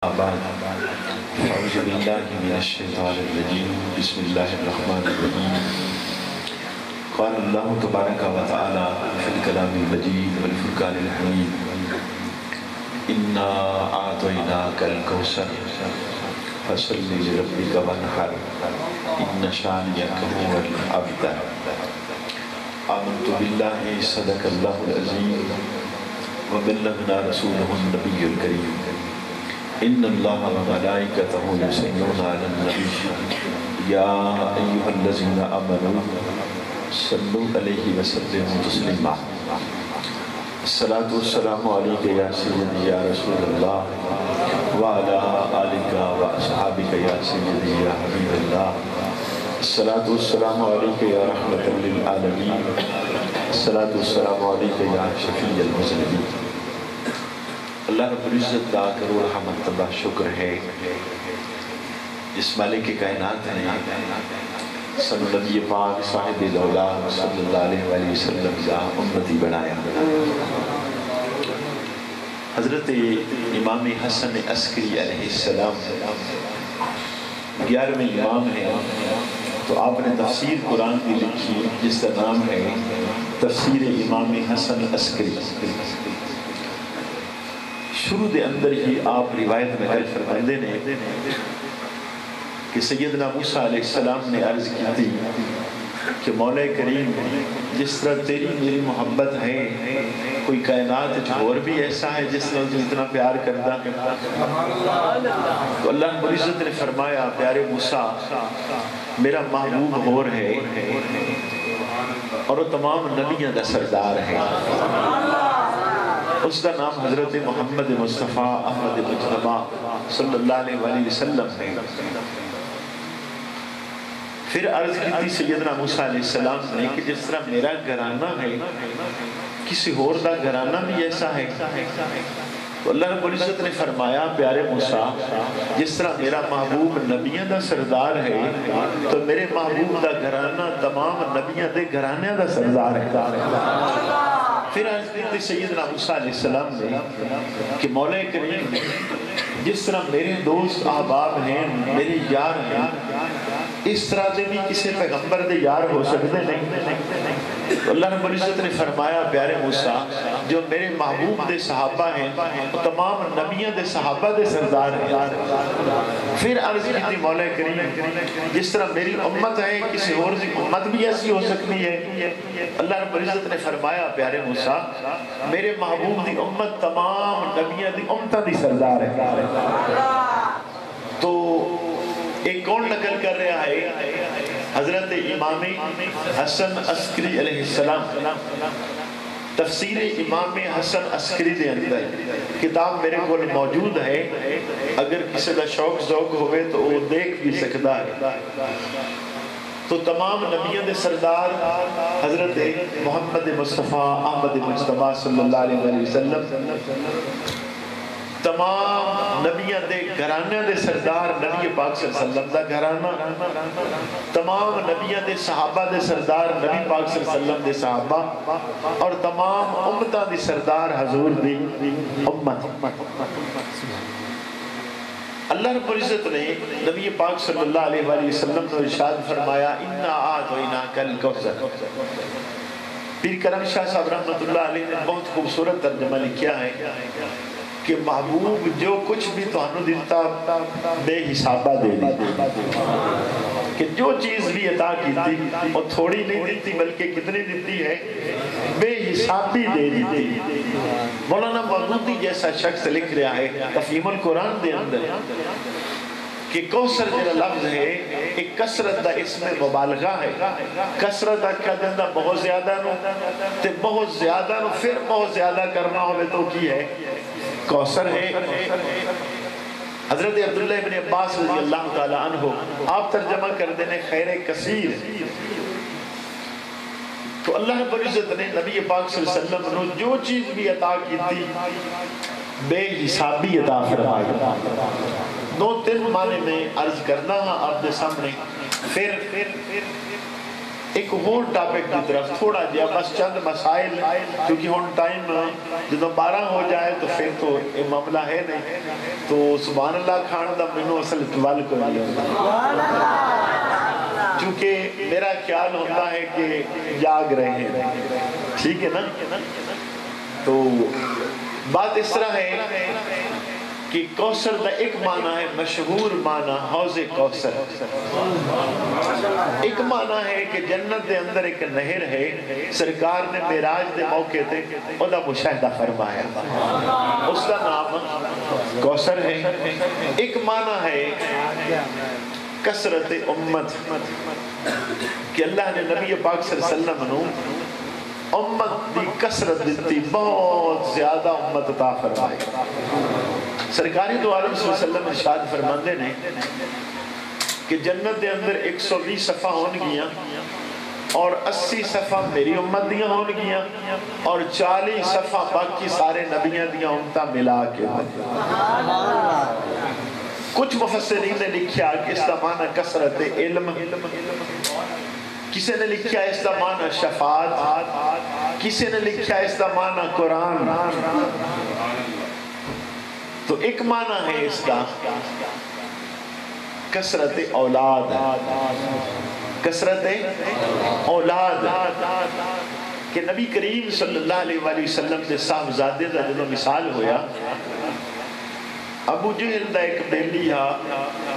بعد أعوذ بالله من الشيطان الرجيم بسم الله الرحمن الرحيم قال الله تبارك وتعالى في الكلام المجيد والفرقان الحميد إنا أعطيناك الكوثر فصل لربك وانحر إن شانئك هو الأبتر آمنت بالله صدق الله العظيم وبلغنا رسوله النبي الكريم إن الله وملائكته يصلون على النبي يا أيها الذين آمنوا صلوا عليه وسلموا تسليما الصلاة والسلام عليك يا سيدي يا رسول الله وعلى آلك وأصحابك يا سيدي يا حبيب الله الصلاة والسلام عليك يا رحمة للعالمين الصلاة والسلام عليك يا شفيع المذنبين اللہ رب العزت کا کروڑ حمد تبا شکر ہے جس مالک کائنات نے صلی نبی پاک صاحب دولاد صلی اللہ علیہ وآلہ وسلم کا امتی بنایا. حضرت امام حسن عسکری علیہ السلام 11ویں امام ہیں تو آپ نے تفسیر قرآن کی لکھی جس کا نام ہے تفسیر امام حسن عسکری. شروع دے اندر ہی آپ روایت میں نقل فرماندے نے کہ سیدنا موسیٰ علیہ السلام نے عرض کی تھی کہ مولا کریم جس طرح تیری میری محبت ہے کوئی کائنات اور بھی ایسا ہے جس طرح تو اتنا پیار کرتا ہے. تو اللہ رب العزت نے فرمایا پیارے موسیٰ میرا محبوب اور ہے اور وہ تمام نبیوں کا سردار ہے. اس کا نام حضرت محمد مصطفیٰ احمد مجتبی صلی اللہ علیہ وآلہ وسلم ہے. پھر عرض کی تھی سیدنا موسیٰ علیہ السلام نے کہ جس طرح میرا گھرانہ ہے کسی اور کا گھرانہ بھی ایسا ہے. تو اللہ رب العزت نے فرمایا پیارے موسیٰ جس طرح میرا محبوب نبیوں کا سردار ہے تو میرے محبوب کا گھرانہ تمام نبیوں کے گھرانے کا سردار ہے. پھر عرض کی سیدنا موسیٰ علیہ السلام نے کہ مولا کریم جس طرح میرے دوست احباب ہیں میرے یار ہیں اس طرح سے بھی کسی پیغمبر دے یار ہو سکتے نہیں. تو اللہ رب العزت نے فرمایا پیارے موسیٰ جو میرے محبوب دے صحابہ ہیں وہ تمام نبیوں دے صحابہ دے سردار ہیں. پھر عرض کی تھی مولا کریم جس طرح میری امت ہے کسی اور دی امت بھی ایسی ہو سکتی ہے. اللہ رب العزت نے فرمایا پیارے موسیٰ میرے محبوب دی امت تمام نبیوں دی امتہ دی سردار ہے. تو ایک کون نقل کر رہا ہے حضرت امام حسن عسکری علیہ السلام تفسیر امام حسن عسکری دے اندر کتاب میرے کو موجود ہے اگر کسی کا شوق ذوق ہوئے تو وہ دیکھ بھی سکتا ہے. تو تمام نبیوں دے سردار حضرت محمد مصطفیٰ احمد مجتبی صلی اللہ علیہ وسلم تمام نبیوں دے گھرانے دے سردار نبی پاک صلی اللہ علیہ وسلم دا گھرانہ تمام نبیوں دے صحابہ دے سردار نبی پاک صلی اللہ علیہ وسلم دے صحابہ اور تمام امتہ دی سردار حضور دی امت. اللہ رب العزت نے نبی پاک صلی اللہ علیہ وآلہ وسلم نے ارشاد فرمایا اِنَّا أَعْطَيْنَاكَ الْكَوْثَرَ. پیر کرم شاہ صاحب رحمت اللہ علیہ نے بہت خوبصورت ترجمہ لکھیا ہے کہ محبوب جو کچھ بھی تو انہوں دیتا بے حسابہ دے دیتا کہ جو چیز بھی عطا کی تھی وہ تھوڑی نہیں دیتی بلکہ کتنی دیتی ہے بے حسابی دے دیتی. مولانا مودودی جیسا شخص لکھ رہا ہے تفہیم القرآن دے اندر کہ کوثر جنہ لفظ ہے ایک کثرت دا اسم مبالغہ ہے. کثرت کا جندہ بہت زیادہ نو تے بہت زیادہ نو پھر بہت زیادہ کرنا ہوئے تو کی ہے کوثر ہے. حضرت عبداللہ ابن عباس رضی اللہ تعالیٰ عنہ آپ ترجمہ کر دینے خیر کثیر. تو اللہ رب العزت نے نبی پاک صلی اللہ علیہ وسلم نے جو چیز بھی عطا کی تھی بے حسابی عطا فرمائی. 2-3 معنی میں عرض کرنا آپ دے سامنے. پھر ایک اور ٹاپک کی طرف تھوڑا جیا بس چند مسائل، کیونکہ ہون ٹائم جدو 12 ہو جائے تو پھر تو یہ معاملہ ہے نہیں، تو سبحان اللہ کھان دا منو اصل اتوال کو نہیں ہوتا، چونکہ میرا خیال ہوتا ہے کہ جاگ رہے ہیں، ٹھیک ہے نا؟ تو بات اس طرح ہے کہ کوثر دا ایک معنی ہے مشہور معنی حوض کوثر، ایک معنی ہے کہ جنت دے اندر ایک نہر ہے، سرکار نے معراج دے موقع تے او دا مشاہدہ فرمایا، اس کا نام کوثر ہے۔ ایک معنی ہے کثرت امت، کہ اللہ نے نبی پاک صلی اللہ علیہ وسلم نو امت دی کثرت دیتی، بہت زیادہ امت عطا فرمائی۔ سرکاری دو عالم صلی اللہ علیہ وسلم ارشاد فرماندے نے کہ جنت دے اندر 120 صفحہ ہون گیا اور 80 صفحہ میری امت دیاں ہون گیا اور 40 صفحہ باقی سارے نبیوں دیاں امتہ ملا کے کچھ مفسرین نے لکھیا کہ اس کا معنی کثرت علم، کسی نے لکھیا اس کا معنی شفاعت، کسی نے لکھیا اس کا معنی قرآن۔ تو ایک معنی ہے اس کا کثرت اولاد، کثرت اولاد، کہ نبی کریم صلی اللہ علیہ وآلہ وسلم دے صاحبزادے دا جنہوں مثال ہویا، ابو جہل دا ایک بیلی ہا،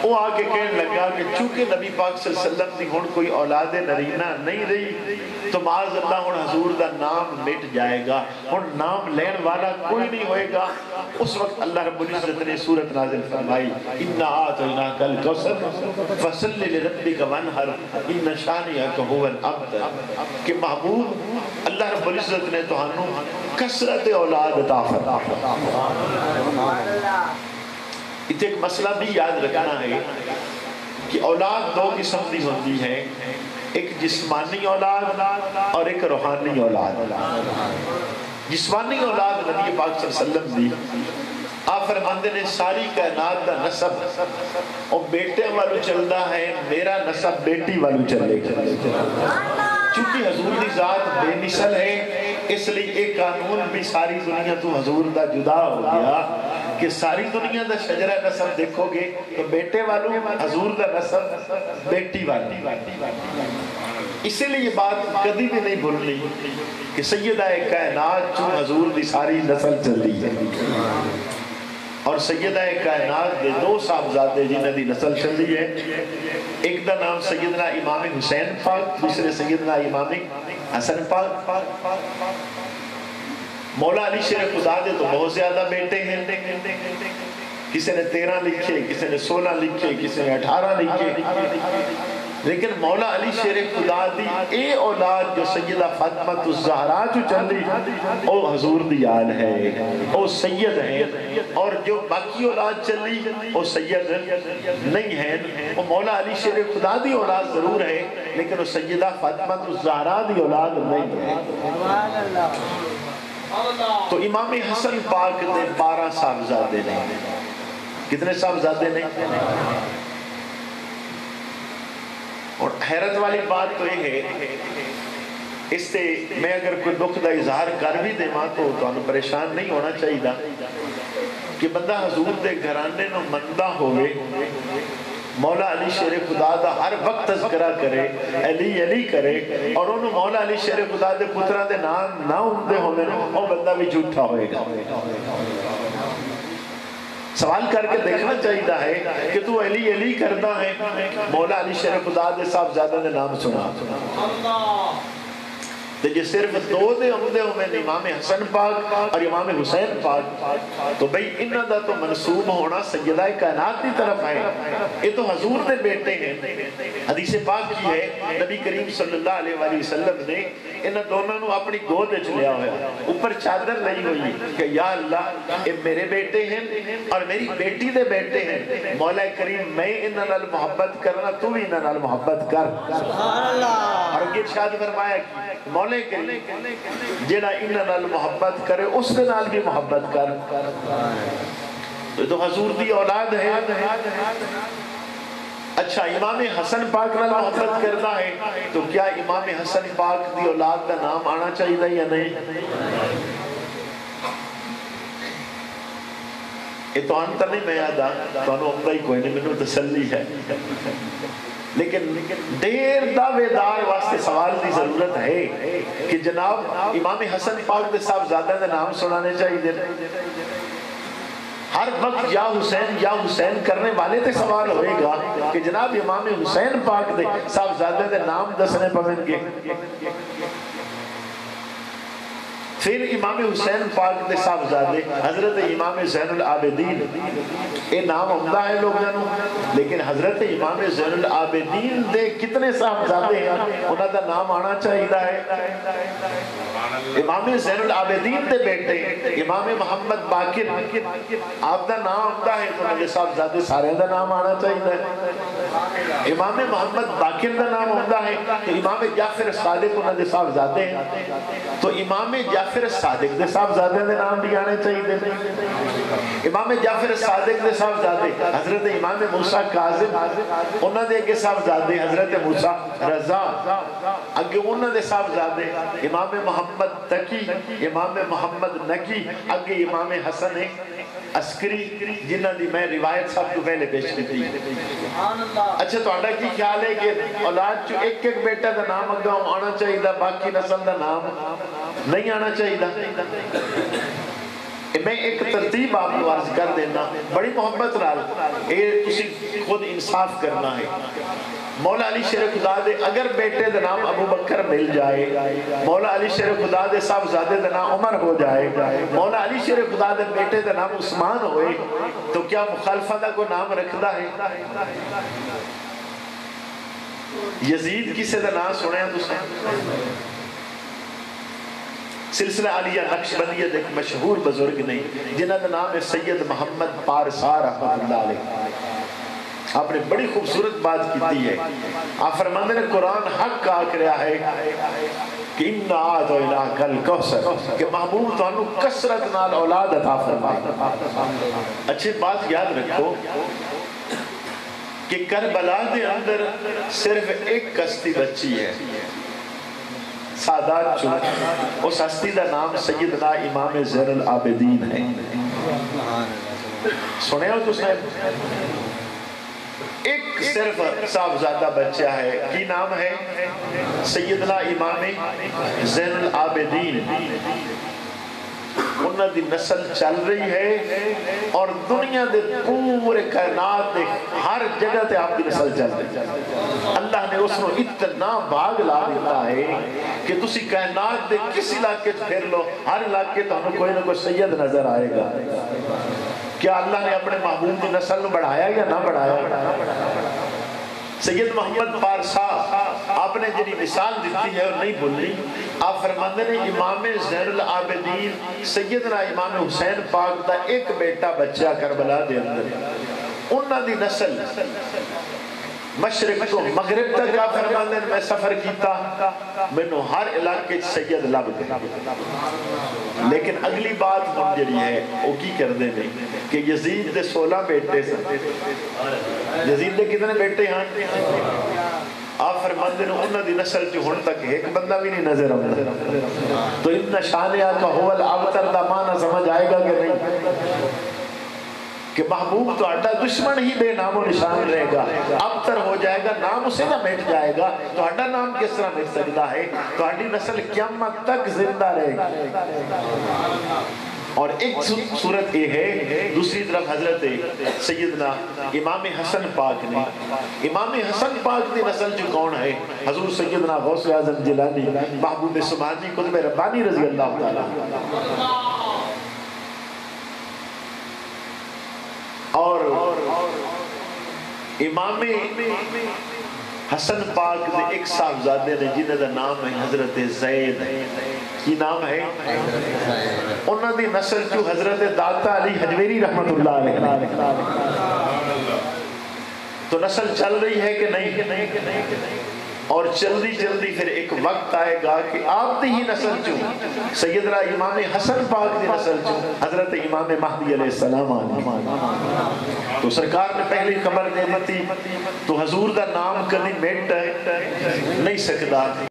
وہ آگے کہنے لگا کہ چونکہ نبی پاک صلی اللہ علیہ وسلم دی ہون کوئی اولاد نرینہ نہیں رہی تو معاذ اللہ ہون حضور دا نام مٹ جائے گا، ہون نام لین والا کوئی نہیں ہوئے گا۔ اس وقت اللہ رب العزت نے سورت نازل فرمائی اِنَّا آتَيْنَاكَ الْكَوْثَرَ فَصَلِّ لِرَبِّكَ وَانْحَرْ إِنَّ شَانِئَكَ هُوَ الْأَبْتَرُ، کہ محبوب اللہ رب العزت نے تمہانوں کثرت اولاد عطا فرمائی۔ اتنے ایک مسئلہ بھی یاد رکھنا ہے کہ اولاد دو قسم دی ہوتی ہے، ایک جسمانی اولاد اور ایک روحانی اولاد۔ جسمانی اولاد نبی پاک صلی اللہ علیہ وسلم دی، آپ فرماندے نے ساری کائنات دا نسب اور بیٹے والو چلدا ہے، میرا نسب بیٹی والو چلے گا، چونکہ حضور دی ذات بے مثل ہے، اس لیے ایک قانون بھی ساری دنیا تو حضور دا جدا ہو گیا کہ ساری دنیا دا شجرہ نسب دیکھو گے تو بیٹے والو حضور دا نسب بیٹی والی۔ اسی لیے یہ بات کبھی بھی نہیں بھولنی کہ سیدہ کائنات جو حضور دی ساری نسل چلی ہے، اور سیدہ کائنات دے دو صاحبزادے جنہاں دی نسل چلی ہے، ایک دا نام سیدنا امام حسین پاک، دوسرے سیدنا امام حسن پاک۔ مولا علی شیر خدا دے تو بہت زیادہ بیٹے ہیں، کسی نے 13 لکھے، کسی نے 16 لکھے، کسی نے 18 لکھے، لیکن مولا علی شیر خدا دی اے اولاد جو سیدہ فاطمہ الزہرا جو چلی او حضور دی آل ہے، او سید ہے، اور جو باقی اولاد چلی او سید نہیں ہے، وہ مولا علی شیر خدا دی اولاد ضرور ہے لیکن وہ سیدہ فاطمہ الزہرا دی اولاد نہیں ہے۔ تو امام حسن پاک دے 12 صاحبزادے نے، کتنے صاحبزادے نے؟ اور حیرت والی بات تو یہ ہے، اس سے میں اگر کوئی دکھ دا اظہار کر بھی دے ماں تو انہوں پریشان نہیں ہونا چاہیے کہ بندہ حضور دے گھرانے نو مندہ ہوئے، مولا علی شیر خدا دا ہر وقت تذکرہ کرے، علی علی کرے، اور انہوں مولا علی شیر خدا دے پترہ دے نام نہ اندے ہوئے، وہ بندہ بھی جھوٹا ہوئے گا۔ سوال کر کے دیکھنا چاہیے ہے کہ تو علی علی کرنا ہے، مولا علی شیر خدا دے صاحبزادہ دے نام سنا، جی صرف دو دے عمدے ہوئے امام حسن پاک اور امام حسین پاک، تو بھئی انہاں دا تو منسوب ہونا سیدہ کائنات کی طرف ہے، یہ تو حضور دے بیٹے ہیں۔ حدیث پاک کی ہے نبی کریم صلی اللہ علیہ وآلہ وسلم نے انہاں دونوں نو اپنی گود وچ لیا ہوا، اوپر چادر لئی ہوئی کہ یا اللہ اے میرے بیٹے ہیں اور میری بیٹی دے بیٹے ہیں، مولا کریم میں انہاں نال محبت کرنا، تو بھی انہاں نال محبت کر۔ اور یہ ارشاد فرمایا کہ مولا کریم جیڑا انہاں نال محبت کرے اس دے نال بھی محبت کر۔ تو حضور دی اولاد ہے۔ اچھا امام حسن پاک نال محبت کرتا ہے تو کیا امام حسن پاک دی اولاد کا نام آنا چاہیے یا نہیں؟ یہ تو آنتا نہیں میں یاد تو انہوں امدہ ہی کوئی نہیں، میں تسلی ہے، لیکن دیر دعوے دار واسطے سوال دی ضرورت ہے کہ جناب امام حسن پاک دے صاحبزادہ دے نام سنانے چاہیے، ہر وقت یا حسین کرنے والے تے سوال ہوئے گا کہ جناب امام حسین پاک دے صاحبزادے دے نام دسنے پویں گے، پھر امام حسین پاک دے صاحبزادے حضرت امام زین العابدین، یہ نام عمدہ ہے لوگ جانو، لیکن حضرت امام زین العابدین دے کتنے صاحبزادے ہیں انہاں دا نام آنا چاہیے ہے؟ امام زین العابدین دے بیٹے امام محمد باقر آپ دا نام عمدہ ہے تو میرے صاحبزادے سارے دا نام آنا چاہیے ہے۔ امام محمد باقر دا نام عمدہ ہے تو امام جعفر صادق انہاں دے صاحبزادے ہیں تو امام جعفر صادق دے صاحبزادے دے نام بھی آنے چاہیے دے۔ امام جعفر صادق دے صاحبزادے حضرت امام موسیٰ کاظم انہاں دے اگے صاحبزادے حضرت موسیٰ رضا، اگے انہاں دے صاحبزادے امام محمد تقی، امام محمد نقی، اگے امام حسن عسکری جنہاں دی میں روایت سب کو پہلے پیش کی تھی۔ اچھا تو آڈا کی خیال ہے کہ اولاد جو ایک ایک بیٹا دا نام اگاؤں آنا چاہیے دا، باقی نسل دا نام نہیں آنا چاہیے دا؟ میں ایک ترتیب آپ کو عرض کر دینا بڑی محبت نال، یہ تسی خود انصاف کرنا ہے۔ مولا علی شیر خدا دے اگر بیٹے دے نام ابو بکر مل جائے، مولا علی شیر خدا دے صاحبزادے دے نام عمر ہو جائے، مولا علی شیر خدا دے بیٹے دے نام عثمان ہوئے تو کیا مخالفہ دا کو نام رکھدا ہے؟ یزید کسے دا نام سنے ہیں تسا؟ سلسلہ علیہ نقشبندیہ ایک مشہور بزرگ نہیں جنہاں دا نام ہے سید محمد پارسا رحمت اللہ علیہ، آپ نے بڑی خوبصورت بات کی ہے۔ آپ فرماندے نے قرآن حق کا آکھ رہا ہے کہ اِنَّا آتَوْنَاكَ الْكَوْثَرَ کہ محبوب تو انہوں کثرت نال اولاد عطا فرمائے۔ اچھی بات یاد رکھو کہ کربلا دے اندر صرف ایک کشتی بچی ہے، سادات چون، اس ہستی دا نام سیدنا امام زین العابدین ہے۔ سنے ہو تو صاحب ایک صرف صاحبزادہ بچہ ہے، کی نام ہے سیدنا امام زین العابدین، انہاں دی نسل چل رہی ہے اور دنیا دے پورے کائنات دے ہر جگہ تے آپ کی نسل چل رہی ہے۔ اللہ نے اس کو اتنا باغ لا دیتا ہے کہ تسی کائنات دے کس علاقے پھر لو ہر علاقے تو ہمیں کوئی نہ کوئی سید نظر آئے گا۔ کیا اللہ نے اپنے محبوب کی نسل میں بڑھایا یا نہ بڑھایا؟ سید محمد پارسا آپ نے جنہی مثال دیتی ہے اور نہیں بھولی، آپ فرماندے نے امام زین العابدین سیدنا امام حسین پاک دا ایک بیٹا بچہ کربلا دے اندر، انہاں دی نسل مشرق تو مغرب تک آپ فرماندے نے میں سفر کیتا میں نو ہر علاقے سید لب دے، لیکن اگلی بات منجری ہے وہ کی کر دے میں کہ یزید دے 16 بیٹے سے، یزید دے کتنے بیٹے ہیں؟ آپ فرماندے نے انہوں دی نسل جو ہون تک ایک بندہ بھی نہیں نظر آتا، تو اتنا شان آقا ہو الابتر دا معنی سمجھ آئے گا کہ نہیں کہ محبوب تو اڈا دشمن ہی بے نام و نشان رہے گا، ابتر ہو جائے گا، نام اسے نہ مٹ جائے گا، تو اڈا نام کس طرح مٹ سکتا ہے؟ تو اڈی نسل قیامت تک زندہ رہے گا۔ اور ایک صورت یہ ہے، دوسری طرف حضرت سیدنا امام حسن پاک نے، امام حسن پاک دی نسل جو کون ہے؟ حضور سیدنا غوث اعظم جیلانی محبوب سبحانی قطب ربانی رضی اللہ تعالیٰ، اور امام حسن پاک دے ایک صاحبزادے نے جنہ دا نام ہے حضرت زید، کی نام ہے؟ انہوں دی نسل جو حضرت داتا علی حجویری رحمت اللہ علیہ، تو نسل چل رہی ہے کہ نہیں؟ اور جلدی جلدی پھر ایک وقت آئے گا کہ آپ دی ہی نسل چوں سیدنا امام حسن پاک دی نسل چوں حضرت امام مہدی علیہ السلام آنے تو سرکار نے پہلی خبر دے دیتی تو حضور دا نام کدی مٹ نہیں سکتا